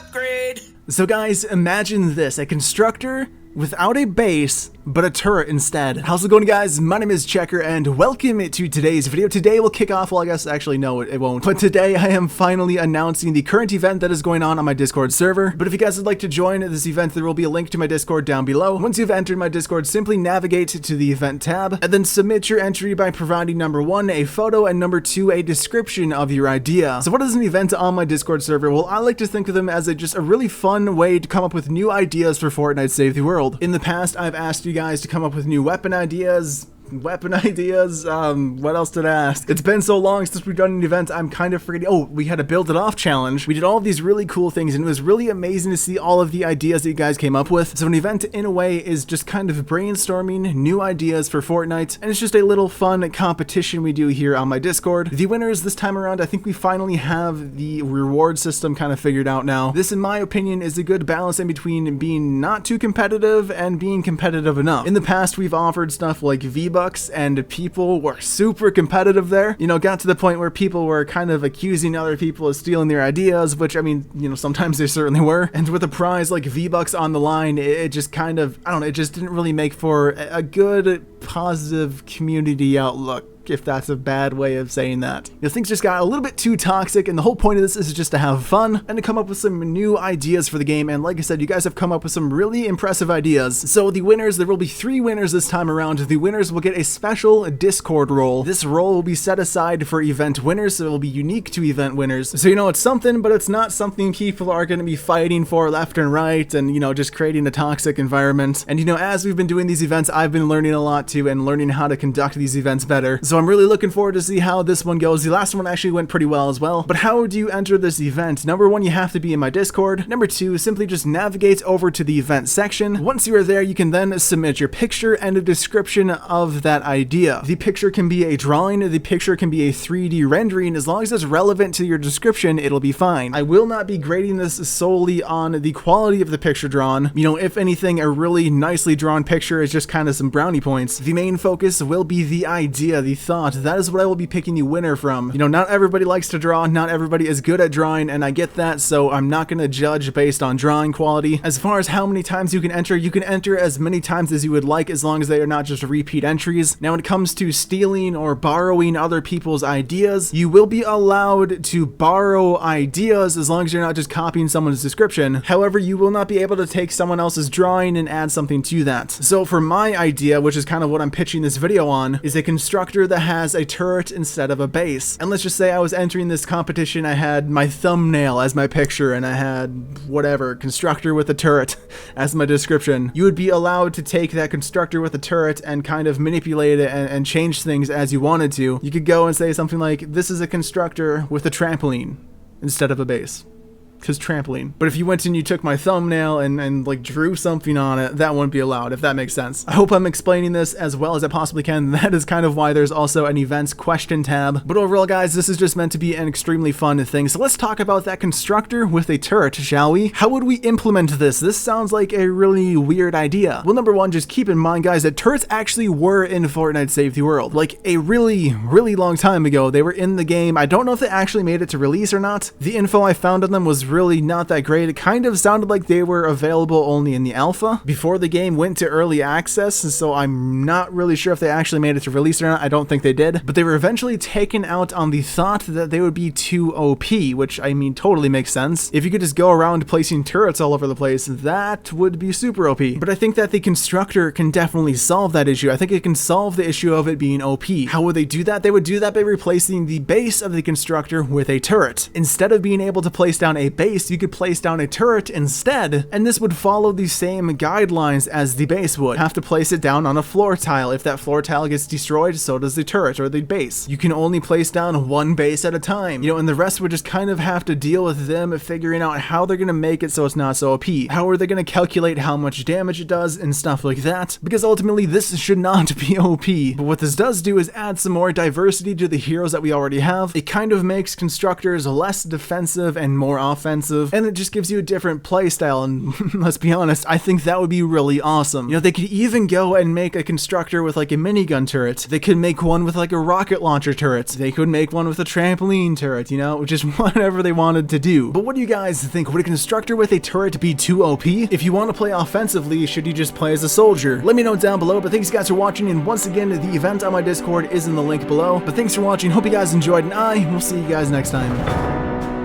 upgrade. So guys, imagine this, a constructor without a base, but a turret instead. How's it going, guys? My name is Checker, and welcome to today's video. Today we'll kick off, well, I guess, actually, no, it won't. But today I am finally announcing the current event that is going on my Discord server. But if you guys would like to join this event, there will be a link to my Discord down below. Once you've entered my Discord, simply navigate to the event tab, and then submit your entry by providing number 1, a photo, and number 2, a description of your idea. So what is an event on my Discord server? Well, I like to think of them as just a really fun way to come up with new ideas for Fortnite Save the World. In the past, I've asked you guys to come up with new weapon ideas. What else did I ask? It's been so long since we've done an event, I'm kind of forgetting. Oh, we had a build it off challenge. We did all of these really cool things, and it was really amazing to see all of the ideas that you guys came up with. So an event, in a way, is just kind of brainstorming new ideas for Fortnite, and it's just a little fun competition we do here on my Discord. The winners this time around, I think we finally have the reward system kind of figured out now. This, in my opinion, is a good balance in between being not too competitive and being competitive enough. In the past, we've offered stuff like V-Bucks, and people were super competitive there. You know, got to the point where people were kind of accusing other people of stealing their ideas, which, I mean, you know, sometimes they certainly were. And with a prize like V-Bucks on the line, it just kind of, I don't know, it just didn't really make for a good, positive community outlook, if that's a bad way of saying that. You know, things just got a little bit too toxic, and the whole point of this is just to have fun and to come up with some new ideas for the game. And like I said, you guys have come up with some really impressive ideas. So the winners, there will be 3 winners this time around. The winners will get a special Discord role. This role will be set aside for event winners, so it will be unique to event winners. So, you know, it's something, but it's not something people are going to be fighting for left and right, and, you know, just creating a toxic environment. And, you know, as we've been doing these events, I've been learning a lot too, and learning how to conduct these events better. So I'm really looking forward to see how this one goes. The last one actually went pretty well as well. But how do you enter this event? Number 1, you have to be in my Discord. Number 2, simply just navigate over to the event section. Once you are there, you can then submit your picture and a description of that idea. The picture can be a drawing, the picture can be a 3D rendering. As long as it's relevant to your description, it'll be fine. I will not be grading this solely on the quality of the picture drawn. You know, if anything, a really nicely drawn picture is just kind of some brownie points. The main focus will be the idea, the thought. That is what I will be picking the winner from. You know, not everybody likes to draw, not everybody is good at drawing, and I get that, so I'm not going to judge based on drawing quality. As far as how many times you can enter as many times as you would like, as long as they are not just repeat entries. Now, when it comes to stealing or borrowing other people's ideas, you will be allowed to borrow ideas as long as you're not just copying someone's description. However, you will not be able to take someone else's drawing and add something to that. So for my idea, which is kind of what I'm pitching this video on, is a constructor that has a turret instead of a base. And let's just say I was entering this competition, I had my thumbnail as my picture, and I had whatever, constructor with a turret as my description. You would be allowed to take that constructor with a turret and kind of manipulate it and change things as you wanted to. You could go and say something like, this is a constructor with a trampoline instead of a base. Because trampoline. But if you went and you took my thumbnail and like drew something on it, that wouldn't be allowed, if that makes sense. I hope I'm explaining this as well as I possibly can. That is kind of why there's also an events question tab. But overall, guys, this is just meant to be an extremely fun thing. So let's talk about that constructor with a turret, shall we? How would we implement this? This sounds like a really weird idea. Well, number 1, just keep in mind, guys, that turrets actually were in Fortnite Save the World. Like a really, really long time ago, they were in the game. I don't know if they actually made it to release or not. The info I found on them was really not that great. It kind of sounded like they were available only in the alpha before the game went to early access, and so I'm not really sure if they actually made it to release or not. I don't think they did, but they were eventually taken out on the thought that they would be too OP, which, I mean, totally makes sense. If you could just go around placing turrets all over the place, that would be super OP. But I think that the constructor can definitely solve that issue. I think it can solve the issue of it being OP. How would they do that? They would do that by replacing the base of the constructor with a turret. Instead of being able to place down a base, you could place down a turret instead, and this would follow the same guidelines as the base would. Have to place it down on a floor tile. If that floor tile gets destroyed, so does the turret or the base. You can only place down one base at a time, you know, and the rest would just kind of have to deal with them figuring out how they're gonna make it so it's not so OP. How are they gonna calculate how much damage it does and stuff like that? Because ultimately this should not be OP. But what this does do is add some more diversity to the heroes that we already have. It kind of makes constructors less defensive and more offensive offensive, and it just gives you a different play style. And let's be honest, I think that would be really awesome. You know, they could even go and make a constructor with like a minigun turret. They could make one with like a rocket launcher turret. They could make one with a trampoline turret, you know, just whatever they wanted to do. But what do you guys think? Would a constructor with a turret be too OP? If you want to play offensively, should you just play as a soldier? Let me know down below. But thanks guys for watching, and once again, the event on my Discord is in the link below. But thanks for watching. Hope you guys enjoyed, and I will see you guys next time.